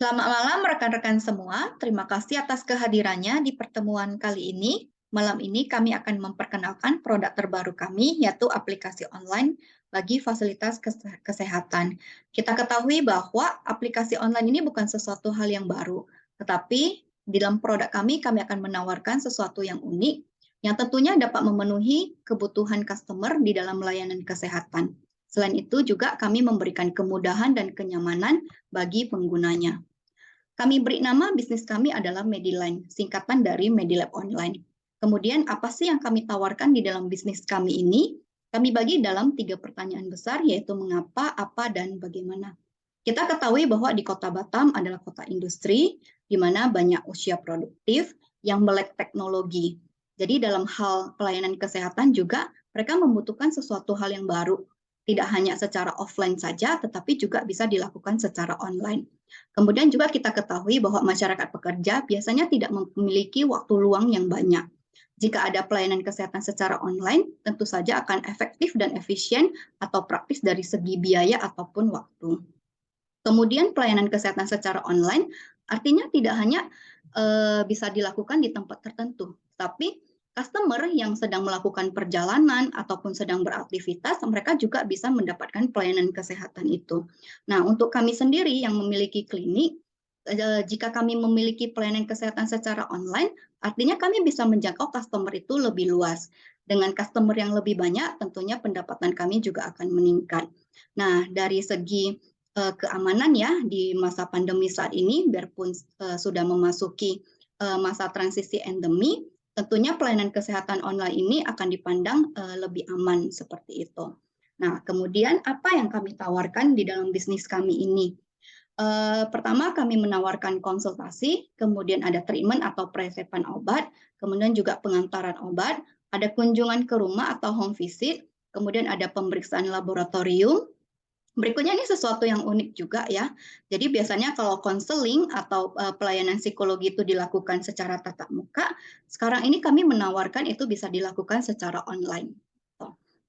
Selamat malam rekan-rekan semua. Terima kasih atas kehadirannya di pertemuan kali ini. Malam ini kami akan memperkenalkan produk terbaru kami, yaitu aplikasi online bagi fasilitas kesehatan. Kita ketahui bahwa aplikasi online ini bukan sesuatu hal yang baru, tetapi di dalam produk kami akan menawarkan sesuatu yang unik, yang tentunya dapat memenuhi kebutuhan customer di dalam layanan kesehatan. Selain itu juga kami memberikan kemudahan dan kenyamanan bagi penggunanya. Kami beri nama bisnis kami adalah Mediline, singkatan dari Medilab Online. Kemudian apa sih yang kami tawarkan di dalam bisnis kami ini? Kami bagi dalam 3 pertanyaan besar, yaitu mengapa, apa, dan bagaimana. Kita ketahui bahwa di Kota Batam adalah kota industri, di mana banyak usia produktif yang melek teknologi. Jadi dalam hal pelayanan kesehatan juga mereka membutuhkan sesuatu hal yang baru. Tidak hanya secara offline saja, tetapi juga bisa dilakukan secara online. Kemudian juga kita ketahui bahwa masyarakat pekerja biasanya tidak memiliki waktu luang yang banyak. Jika ada pelayanan kesehatan secara online, tentu saja akan efektif dan efisien atau praktis dari segi biaya ataupun waktu. Kemudian pelayanan kesehatan secara online artinya tidak hanya bisa dilakukan di tempat tertentu, tapi customer yang sedang melakukan perjalanan ataupun sedang beraktivitas, mereka juga bisa mendapatkan pelayanan kesehatan itu. Nah, untuk kami sendiri yang memiliki klinik, jika kami memiliki pelayanan kesehatan secara online, artinya kami bisa menjangkau customer itu lebih luas. Dengan customer yang lebih banyak, tentunya pendapatan kami juga akan meningkat. Nah, dari segi keamanan ya di masa pandemi saat ini, biarpun sudah memasuki masa transisi endemi, tentunya pelayanan kesehatan online ini akan dipandang lebih aman seperti itu. Nah, kemudian apa yang kami tawarkan di dalam bisnis kami ini? Pertama, kami menawarkan konsultasi, kemudian ada treatment atau peresepan obat, kemudian juga pengantaran obat, ada kunjungan ke rumah atau home visit, kemudian ada pemeriksaan laboratorium. Berikutnya ini sesuatu yang unik juga ya. Jadi biasanya kalau konseling atau pelayanan psikologi itu dilakukan secara tatap muka, sekarang ini kami menawarkan itu bisa dilakukan secara online.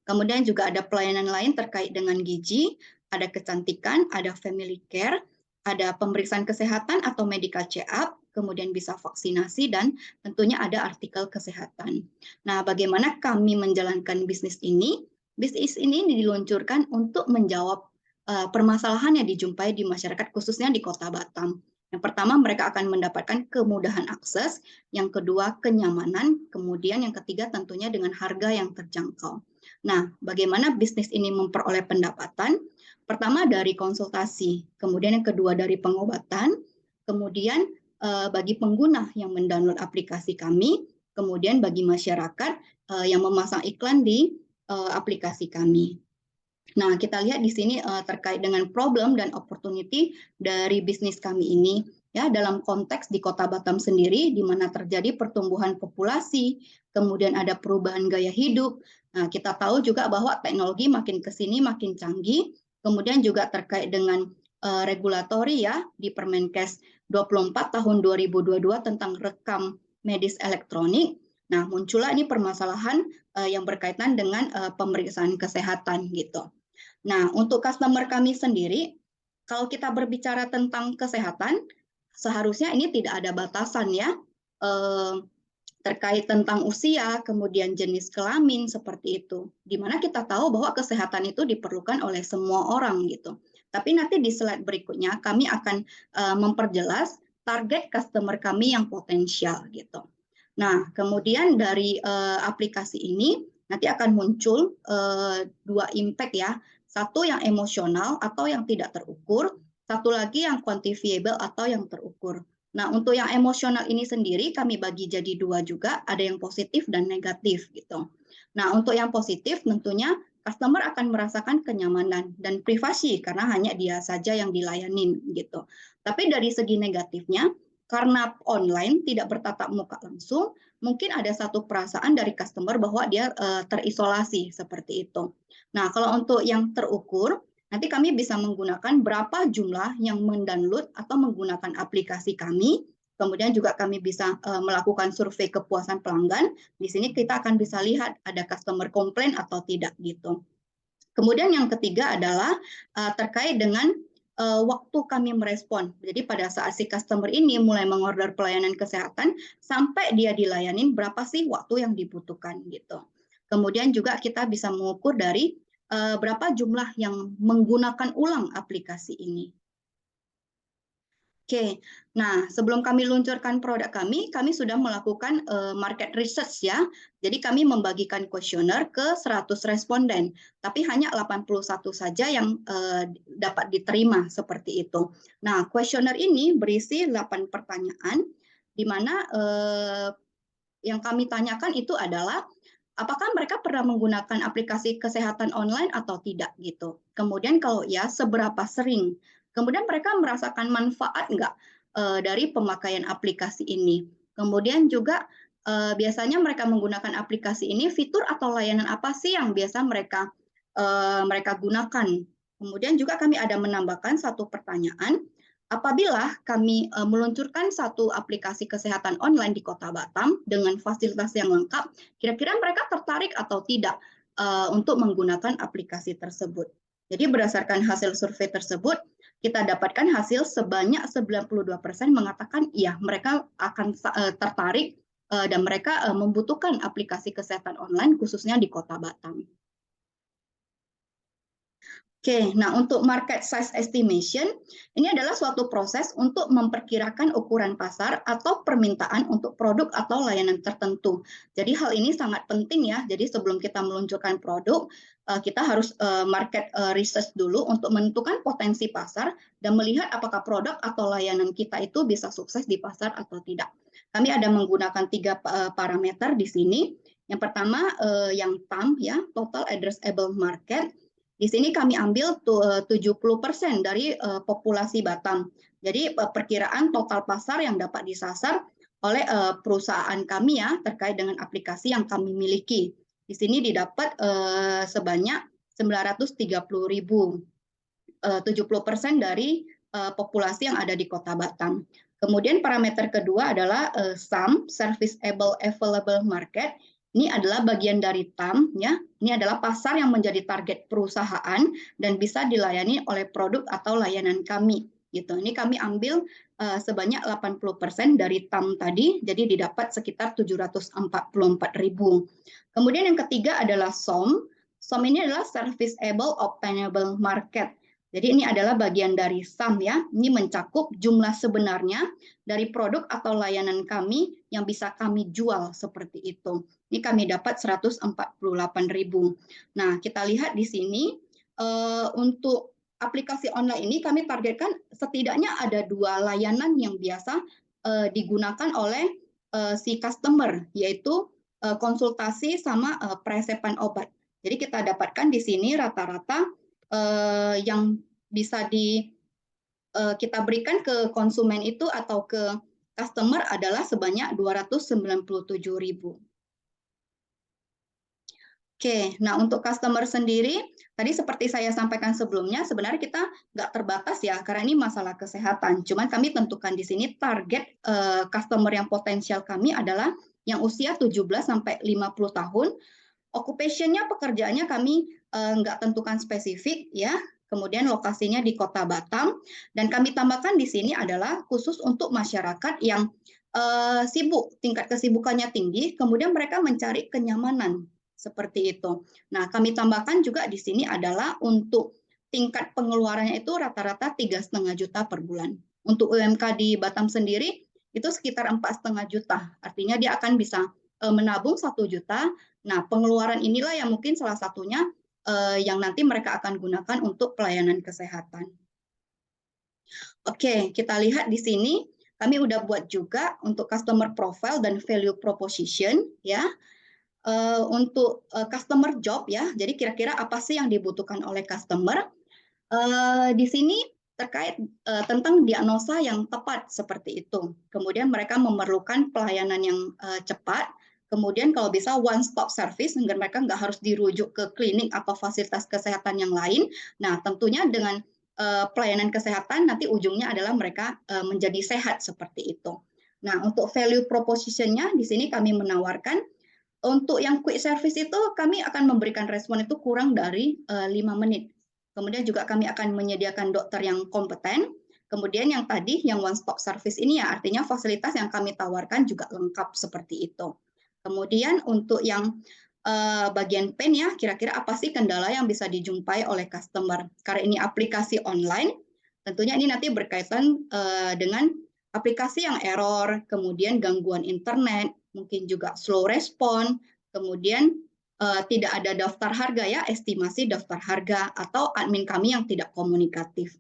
Kemudian juga ada pelayanan lain terkait dengan gizi, ada kecantikan, ada family care, ada pemeriksaan kesehatan atau medical check-up, kemudian bisa vaksinasi, dan tentunya ada artikel kesehatan. Nah, bagaimana kami menjalankan bisnis ini? Bisnis ini diluncurkan untuk menjawab permasalahan yang dijumpai di masyarakat, khususnya di Kota Batam. Yang pertama, mereka akan mendapatkan kemudahan akses, yang kedua, kenyamanan, kemudian yang ketiga tentunya dengan harga yang terjangkau. Nah, bagaimana bisnis ini memperoleh pendapatan? Pertama dari konsultasi, kemudian yang kedua dari pengobatan, kemudian bagi pengguna yang mendownload aplikasi kami, kemudian bagi masyarakat yang memasang iklan di aplikasi kami. Nah, kita lihat di sini terkait dengan problem dan opportunity dari bisnis kami ini. Ya, dalam konteks di Kota Batam sendiri, di mana terjadi pertumbuhan populasi, kemudian ada perubahan gaya hidup. Nah, kita tahu juga bahwa teknologi makin ke sini makin canggih, kemudian juga terkait dengan regulatori ya di Permenkes 24 tahun 2022 tentang rekam medis elektronik. Nah, muncullah ini permasalahan yang berkaitan dengan pemeriksaan kesehatan gitu. Nah, untuk customer kami sendiri, kalau kita berbicara tentang kesehatan, seharusnya ini tidak ada batasan ya, terkait tentang usia, kemudian jenis kelamin seperti itu. Di mana kita tahu bahwa kesehatan itu diperlukan oleh semua orang gitu. Tapi nanti di slide berikutnya kami akan memperjelas target customer kami yang potensial gitu. Nah, kemudian dari aplikasi ini nanti akan muncul dua impact ya. Satu yang emosional atau yang tidak terukur, satu lagi yang quantifiable atau yang terukur. Nah, untuk yang emosional ini sendiri kami bagi jadi dua juga, ada yang positif dan negatif gitu. Nah, untuk yang positif tentunya customer akan merasakan kenyamanan dan privasi karena hanya dia saja yang dilayani gitu. Tapi dari segi negatifnya, karena online tidak bertatap muka langsung, mungkin ada satu perasaan dari customer bahwa dia terisolasi seperti itu. Nah, kalau untuk yang terukur, nanti kami bisa menggunakan berapa jumlah yang mendownload atau menggunakan aplikasi kami. Kemudian juga kami bisa melakukan survei kepuasan pelanggan. Di sini kita akan bisa lihat ada customer komplain atau tidak gitu. Kemudian yang ketiga adalah terkait dengan waktu kami merespon. Jadi pada saat si customer ini mulai mengorder pelayanan kesehatan sampai dia dilayanin berapa sih waktu yang dibutuhkan gitu. Kemudian juga kita bisa mengukur dari berapa jumlah yang menggunakan ulang aplikasi ini. Oke, nah sebelum kami luncurkan produk kami sudah melakukan market research ya. Jadi kami membagikan kuesioner ke 100 responden, tapi hanya 81 saja yang dapat diterima seperti itu. Nah, kuesioner ini berisi 8 pertanyaan, di mana yang kami tanyakan itu adalah apakah mereka pernah menggunakan aplikasi kesehatan online atau tidak gitu. Kemudian kalau ya, seberapa sering. Kemudian mereka merasakan manfaat nggak dari pemakaian aplikasi ini. Kemudian juga biasanya mereka menggunakan aplikasi ini, fitur atau layanan apa sih yang biasa mereka gunakan. Kemudian juga kami ada menambahkan satu pertanyaan, apabila kami meluncurkan satu aplikasi kesehatan online di Kota Batam dengan fasilitas yang lengkap, kira-kira mereka tertarik atau tidak untuk menggunakan aplikasi tersebut. Jadi berdasarkan hasil survei tersebut, kita dapatkan hasil sebanyak 92% mengatakan iya, mereka akan tertarik dan mereka membutuhkan aplikasi kesehatan online khususnya di Kota Batam. Oke, nah untuk market size estimation, ini adalah suatu proses untuk memperkirakan ukuran pasar atau permintaan untuk produk atau layanan tertentu. Jadi hal ini sangat penting ya, jadi sebelum kita meluncurkan produk, kita harus market research dulu untuk menentukan potensi pasar dan melihat apakah produk atau layanan kita itu bisa sukses di pasar atau tidak. Kami ada menggunakan 3 parameter di sini. Yang pertama yang TAM ya, Total Addressable Market. Di sini kami ambil 70% dari populasi Batam. Jadi perkiraan total pasar yang dapat disasar oleh perusahaan kami ya terkait dengan aplikasi yang kami miliki. Di sini didapat sebanyak 930.000, 70% dari populasi yang ada di Kota Batam. Kemudian parameter kedua adalah SAM, Serviceable Available Market. Ini adalah bagian dari TAM, ya. Ini adalah pasar yang menjadi target perusahaan dan bisa dilayani oleh produk atau layanan kami. Gitu. Ini kami ambil sebanyak 80% dari TAM tadi, jadi didapat sekitar 744.000. Kemudian yang ketiga adalah SOM. SOM ini adalah Serviceable Obtainable Market. Jadi ini adalah bagian dari SAM ya. Ini mencakup jumlah sebenarnya dari produk atau layanan kami yang bisa kami jual seperti itu. Ini kami dapat 148.000. Nah, kita lihat di sini untuk aplikasi online ini kami targetkan setidaknya ada 2 layanan yang biasa digunakan oleh si customer, yaitu konsultasi sama presepan obat. Jadi kita dapatkan di sini rata-rata yang bisa kita berikan ke konsumen itu atau ke customer adalah sebanyak 297.000. Oke, nah untuk customer sendiri, tadi seperti saya sampaikan sebelumnya, sebenarnya kita nggak terbatas ya, karena ini masalah kesehatan. Cuman kami tentukan di sini target customer yang potensial kami adalah yang usia 17 sampai 50 tahun. Occupation-nya, pekerjaannya kami nggak tentukan spesifik ya. Kemudian lokasinya di Kota Batam, dan kami tambahkan di sini adalah khusus untuk masyarakat yang sibuk, tingkat kesibukannya tinggi, kemudian mereka mencari kenyamanan seperti itu. Nah, kami tambahkan juga di sini adalah untuk tingkat pengeluarannya itu rata-rata 3,5 juta per bulan. Untuk UMK di Batam sendiri itu sekitar 4,5 juta. Artinya dia akan bisa menabung 1 juta. Nah, pengeluaran inilah yang mungkin salah satunya yang nanti mereka akan gunakan untuk pelayanan kesehatan. Oke, kita lihat di sini kami udah buat juga untuk customer profile dan value proposition ya. Untuk customer job ya, jadi kira-kira apa sih yang dibutuhkan oleh customer? Di sini terkait tentang diagnosa yang tepat seperti itu. Kemudian mereka memerlukan pelayanan yang cepat. Kemudian kalau bisa one stop service, sehingga mereka nggak harus dirujuk ke klinik atau fasilitas kesehatan yang lain. Nah, tentunya dengan pelayanan kesehatan nanti ujungnya adalah mereka menjadi sehat seperti itu. Nah, untuk value proposition-nya di sini kami menawarkan untuk yang quick service itu kami akan memberikan respon itu kurang dari 5 menit. Kemudian juga kami akan menyediakan dokter yang kompeten. Kemudian yang tadi, yang one stop service ini ya, artinya fasilitas yang kami tawarkan juga lengkap seperti itu. Kemudian untuk yang bagian pain ya, kira-kira apa sih kendala yang bisa dijumpai oleh customer? Karena ini aplikasi online, tentunya ini nanti berkaitan dengan aplikasi yang error, kemudian gangguan internet, mungkin juga slow respon, kemudian tidak ada daftar harga ya, estimasi daftar harga, atau admin kami yang tidak komunikatif.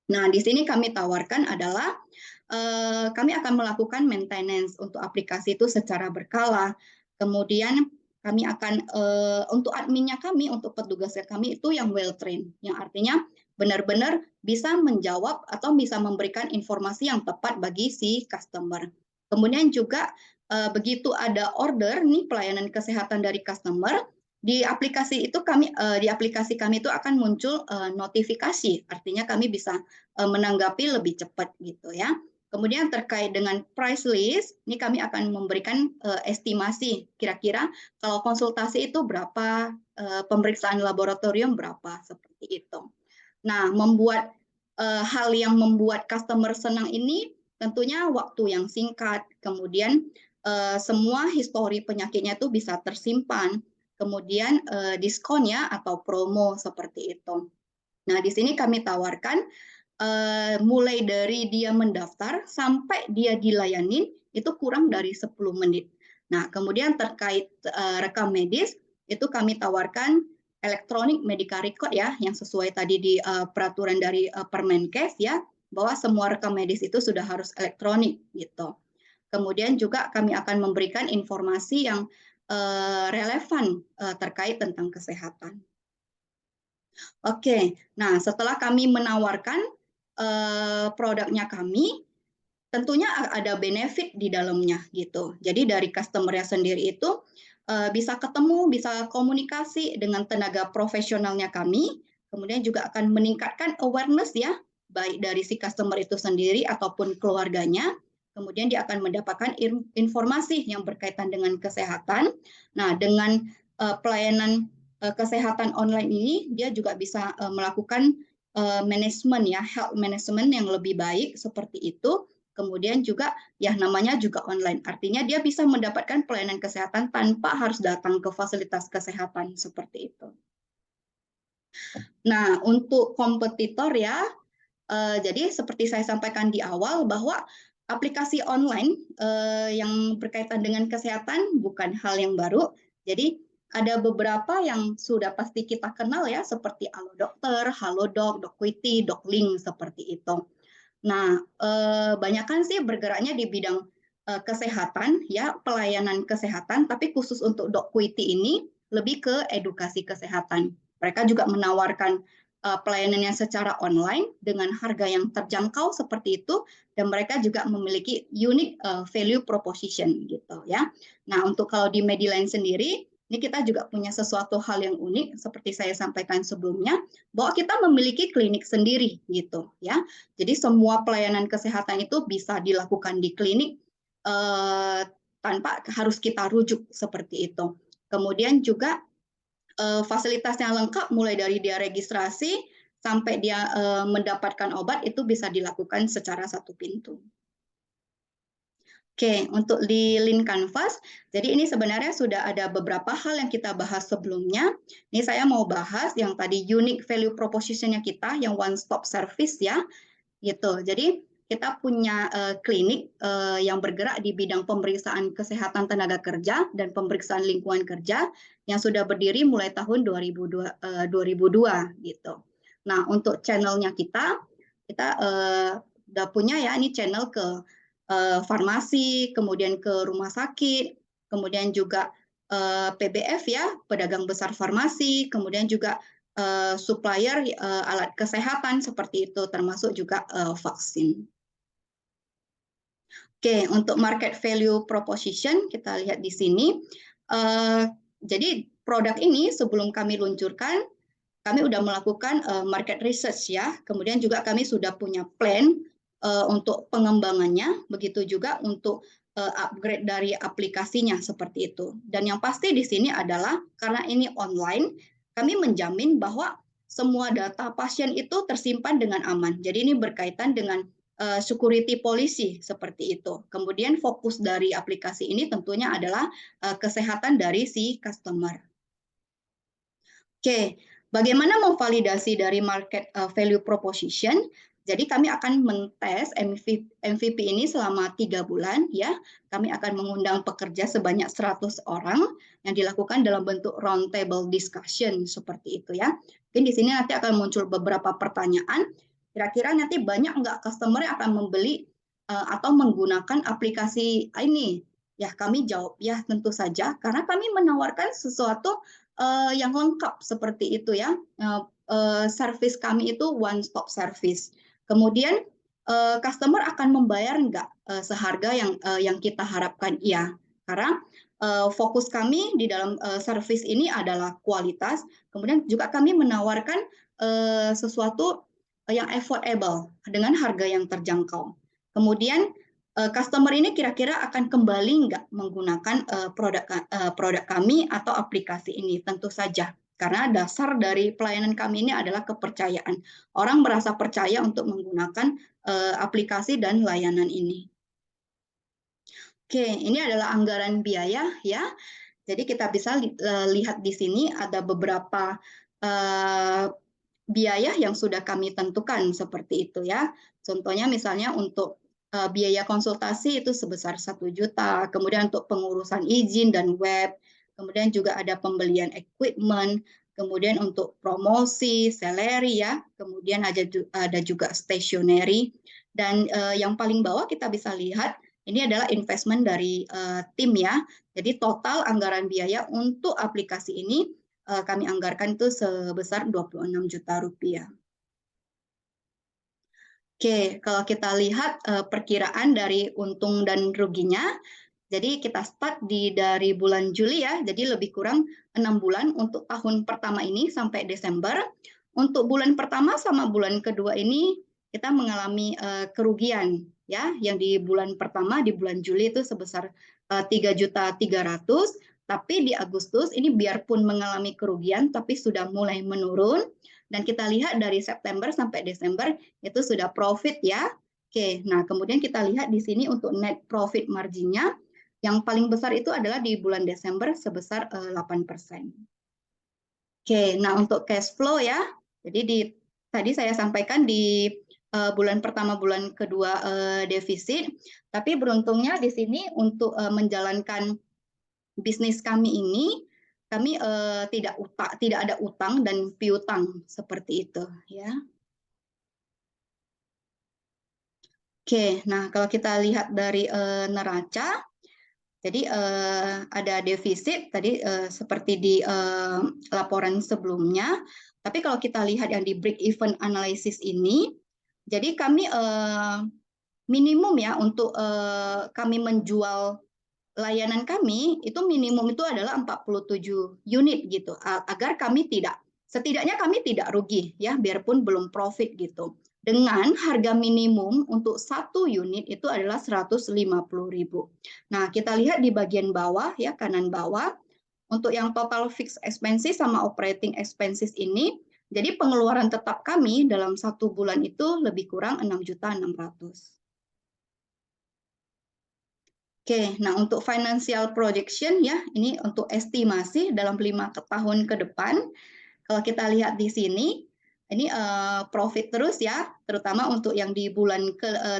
Nah, di sini kami tawarkan adalah kami akan melakukan maintenance untuk aplikasi itu secara berkala. Kemudian kami akan untuk adminnya kami, untuk petugasnya kami itu yang well trained, yang artinya benar-benar bisa menjawab atau bisa memberikan informasi yang tepat bagi si customer. Kemudian juga begitu ada order nih pelayanan kesehatan dari customer, di aplikasi kami itu akan muncul notifikasi, artinya kami bisa menanggapi lebih cepat gitu ya. Kemudian terkait dengan price list, ini kami akan memberikan estimasi kira-kira kalau konsultasi itu berapa, pemeriksaan laboratorium berapa, seperti itu. Nah, membuat hal yang membuat customer senang ini tentunya waktu yang singkat, kemudian semua histori penyakitnya itu bisa tersimpan, kemudian diskonnya atau promo seperti itu. Nah, di sini kami tawarkan mulai dari dia mendaftar sampai dia dilayanin itu kurang dari 10 menit. Nah, kemudian terkait rekam medis itu kami tawarkan elektronik medical record ya, yang sesuai tadi di peraturan dari Permenkes ya, bahwa semua rekam medis itu sudah harus elektronik gitu. Kemudian juga kami akan memberikan informasi yang relevan terkait tentang kesehatan. Oke, nah setelah kami menawarkan produknya kami, tentunya ada benefit di dalamnya gitu. Jadi dari customer-nya sendiri itu bisa ketemu, bisa komunikasi dengan tenaga profesionalnya kami, kemudian juga akan meningkatkan awareness ya, baik dari si customer itu sendiri ataupun keluarganya. Kemudian dia akan mendapatkan informasi yang berkaitan dengan kesehatan. Nah, dengan pelayanan kesehatan online ini, dia juga bisa melakukan manajemen ya, health management yang lebih baik seperti itu. Kemudian juga ya namanya juga online. Artinya dia bisa mendapatkan pelayanan kesehatan tanpa harus datang ke fasilitas kesehatan seperti itu. Nah, untuk kompetitor ya, jadi seperti saya sampaikan di awal bahwa aplikasi online yang berkaitan dengan kesehatan bukan hal yang baru. Jadi ada beberapa yang sudah pasti kita kenal ya, seperti Halo Dokter, Halodoc, Doquity, Doklink seperti itu. Nah, banyakan sih bergeraknya di bidang kesehatan, ya pelayanan kesehatan, tapi khusus untuk Doquity ini lebih ke edukasi kesehatan. Mereka juga menawarkan pelayanannya secara online dengan harga yang terjangkau seperti itu, dan mereka juga memiliki unique value proposition gitu ya. Nah, untuk kalau di Medline sendiri, ini kita juga punya sesuatu hal yang unik seperti saya sampaikan sebelumnya, bahwa kita memiliki klinik sendiri gitu ya. Jadi semua pelayanan kesehatan itu bisa dilakukan di klinik tanpa harus kita rujuk seperti itu. Kemudian juga fasilitasnya lengkap mulai dari dia registrasi sampai dia mendapatkan obat itu bisa dilakukan secara satu pintu. Oke, untuk di Lean Canvas, jadi ini sebenarnya sudah ada beberapa hal yang kita bahas sebelumnya. Ini saya mau bahas yang tadi unique value proposition-nya kita, yang one stop service ya, gitu. Jadi kita punya klinik yang bergerak di bidang pemeriksaan kesehatan tenaga kerja dan pemeriksaan lingkungan kerja yang sudah berdiri mulai tahun 2002 gitu. Nah, untuk channelnya kita udah punya ya ini channel ke farmasi, kemudian ke rumah sakit, kemudian juga PBF ya, pedagang besar farmasi, kemudian juga supplier alat kesehatan seperti itu, termasuk juga vaksin. Oke, untuk market value proposition kita lihat di sini. Jadi produk ini sebelum kami luncurkan, kami sudah melakukan market research ya. Kemudian juga kami sudah punya plan untuk pengembangannya, begitu juga untuk upgrade dari aplikasinya seperti itu. Dan yang pasti di sini adalah karena ini online, kami menjamin bahwa semua data pasien itu tersimpan dengan aman. Jadi ini berkaitan dengan security policy seperti itu. Kemudian fokus dari aplikasi ini tentunya adalah kesehatan dari si customer. Oke, bagaimana memvalidasi dari market value proposition? Jadi kami akan mentes MVP ini selama 3 bulan ya. Kami akan mengundang pekerja sebanyak 100 orang yang dilakukan dalam bentuk round table discussion seperti itu ya. Mungkin di sini nanti akan muncul beberapa pertanyaan. Kira-kira nanti banyak nggak customer yang akan membeli atau menggunakan aplikasi ini? Ya, kami jawab ya tentu saja karena kami menawarkan sesuatu yang lengkap seperti itu ya. Service kami itu one stop service. Kemudian customer akan membayar nggak seharga yang kita harapkan? Iya, karena fokus kami di dalam service ini adalah kualitas. Kemudian juga kami menawarkan sesuatu yang affordable dengan harga yang terjangkau. Kemudian customer ini kira-kira akan kembali nggak menggunakan produk kami atau aplikasi ini? Tentu saja, karena dasar dari pelayanan kami ini adalah kepercayaan. Orang merasa percaya untuk menggunakan aplikasi dan layanan ini. Oke, ini adalah anggaran biaya ya. Jadi kita bisa lihat di sini ada beberapa biaya yang sudah kami tentukan seperti itu ya. Contohnya misalnya untuk biaya konsultasi itu sebesar 1 juta, kemudian untuk pengurusan izin dan web, kemudian juga ada pembelian equipment, kemudian untuk promosi, salary ya, kemudian ada juga stationery, dan yang paling bawah kita bisa lihat ini adalah investment dari tim ya. Jadi total anggaran biaya untuk aplikasi ini kami anggarkan itu sebesar 26 juta rupiah. Oke, kalau kita lihat perkiraan dari untung dan ruginya, jadi kita start dari bulan Juli ya, jadi lebih kurang 6 bulan untuk tahun pertama ini sampai Desember. Untuk bulan pertama sama bulan kedua ini kita mengalami kerugian ya, yang di bulan pertama di bulan Juli itu sebesar 3.300.000, tapi di Agustus ini biarpun mengalami kerugian tapi sudah mulai menurun. Dan kita lihat dari September sampai Desember itu sudah profit ya. Oke, nah kemudian kita lihat di sini untuk net profit marginnya yang paling besar itu adalah di bulan Desember sebesar 8%. Oke, nah untuk cash flow ya. Jadi tadi saya sampaikan di bulan pertama, bulan kedua defisit, tapi beruntungnya di sini untuk menjalankan bisnis kami ini kami tidak ada utang dan piutang seperti itu ya. Oke, nah kalau kita lihat dari neraca, jadi ada defisit tadi seperti di laporan sebelumnya. Tapi kalau kita lihat yang di break even analysis ini, jadi kami minimum ya untuk kami menjual layanan kami itu minimum itu adalah 47 unit gitu agar kami setidaknya kami tidak rugi ya biarpun belum profit gitu. Dengan harga minimum untuk 1 unit itu adalah 150.000. Nah, kita lihat di bagian bawah ya, kanan bawah untuk yang total fixed expenses sama operating expenses ini, jadi pengeluaran tetap kami dalam 1 bulan itu lebih kurang 6.600.000. Oke, nah untuk financial projection ya, ini untuk estimasi dalam 5 tahun ke depan. Kalau kita lihat di sini, ini profit terus ya, terutama untuk yang di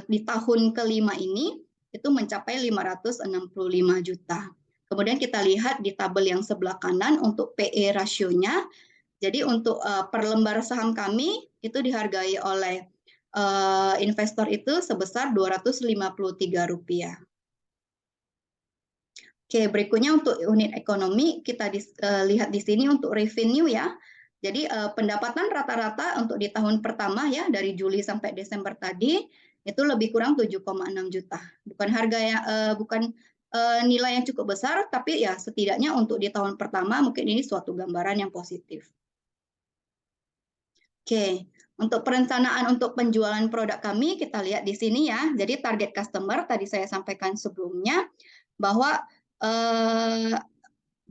di tahun kelima ini itu mencapai 565 juta. Kemudian kita lihat di tabel yang sebelah kanan untuk PE rasionya. Jadi untuk per lembar saham kami itu dihargai oleh investor itu sebesar Rp253. Oke, berikutnya untuk unit ekonomi kita lihat di sini untuk revenue ya. Jadi pendapatan rata-rata untuk di tahun pertama ya dari Juli sampai Desember tadi itu lebih kurang 7,6 juta. Bukan harga yang bukan nilai yang cukup besar, tapi ya setidaknya untuk di tahun pertama mungkin ini suatu gambaran yang positif. Oke, untuk perencanaan untuk penjualan produk kami kita lihat di sini ya. Jadi target customer tadi saya sampaikan sebelumnya bahwa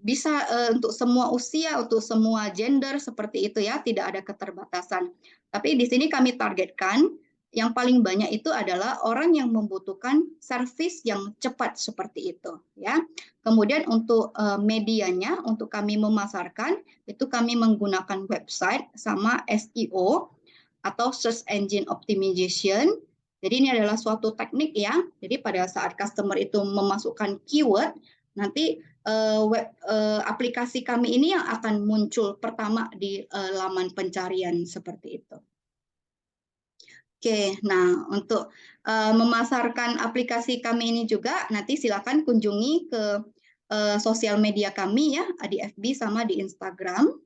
bisa untuk semua usia, untuk semua gender seperti itu ya, tidak ada keterbatasan. Tapi di sini kami targetkan yang paling banyak itu adalah orang yang membutuhkan servis yang cepat seperti itu ya. Kemudian untuk medianya, untuk kami memasarkan itu kami menggunakan website sama SEO atau search engine optimization. Jadi ini adalah suatu teknik ya. Jadi pada saat customer itu memasukkan keyword, nanti aplikasi kami ini yang akan muncul pertama di laman pencarian seperti itu. Oke, nah untuk memasarkan aplikasi kami ini juga nanti silakan kunjungi ke sosial media kami ya, di FB sama di Instagram.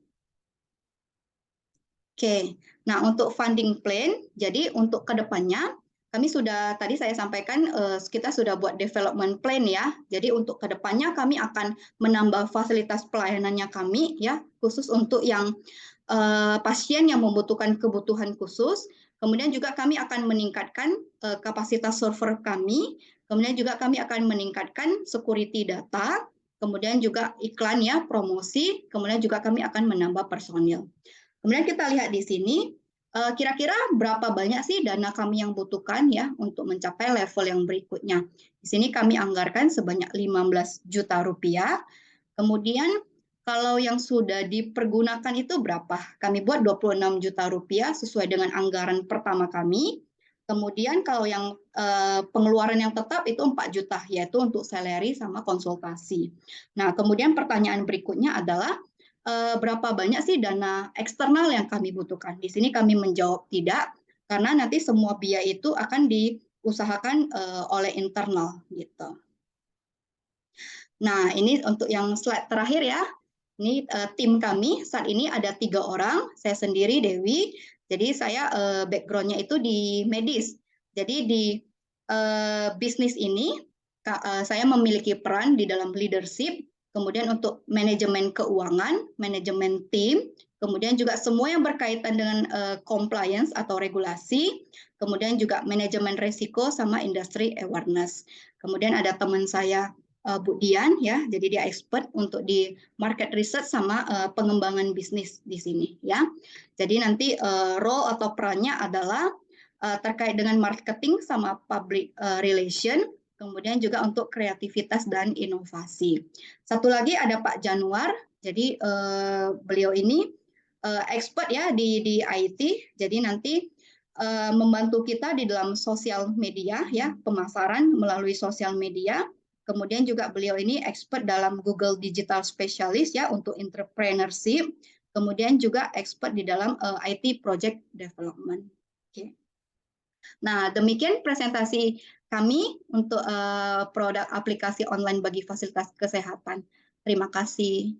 Oke, nah untuk funding plan, jadi untuk kedepannya kami sudah tadi saya sampaikan kita sudah buat development plan ya. Jadi untuk kedepannya kami akan menambah fasilitas pelayanannya kami ya, khusus untuk yang pasien yang membutuhkan kebutuhan khusus. Kemudian juga kami akan meningkatkan kapasitas server kami. Kemudian juga kami akan meningkatkan security data. Kemudian juga iklan ya, promosi. Kemudian juga kami akan menambah personil. Kemudian kita lihat di sini, kira-kira berapa banyak sih dana kami yang butuhkan ya untuk mencapai level yang berikutnya. Di sini kami anggarkan sebanyak 15 juta rupiah. Kemudian kalau yang sudah dipergunakan itu berapa? Kami buat 26 juta rupiah sesuai dengan anggaran pertama kami. Kemudian kalau yang pengeluaran yang tetap itu 4 juta, yaitu untuk salary sama konsultasi. Nah, kemudian pertanyaan berikutnya adalah berapa banyak sih dana eksternal yang kami butuhkan? Di sini kami menjawab tidak, karena nanti semua biaya itu akan diusahakan oleh internal gitu. Nah, ini untuk yang slide terakhir ya. Ini tim kami saat ini ada 3 orang, saya sendiri Dewi. Jadi saya backgroundnya itu di medis. Jadi di bisnis ini saya memiliki peran di dalam leadership, kemudian untuk manajemen keuangan, manajemen tim, kemudian juga semua yang berkaitan dengan compliance atau regulasi, kemudian juga manajemen risiko sama industry awareness. Kemudian ada teman saya Bu Dian ya, jadi dia expert untuk di market research sama pengembangan bisnis di sini ya. Jadi nanti role atau perannya adalah terkait dengan marketing sama public relation, kemudian juga untuk kreativitas dan inovasi. Satu lagi ada Pak Januar, jadi beliau ini expert ya di IT, jadi nanti membantu kita di dalam sosial media ya, pemasaran melalui sosial media. Kemudian juga beliau ini expert dalam Google Digital Specialist ya untuk entrepreneurship. Kemudian juga expert di dalam IT project development. Oke. Nah, demikian presentasi kami untuk produk aplikasi online bagi fasilitas kesehatan. Terima kasih.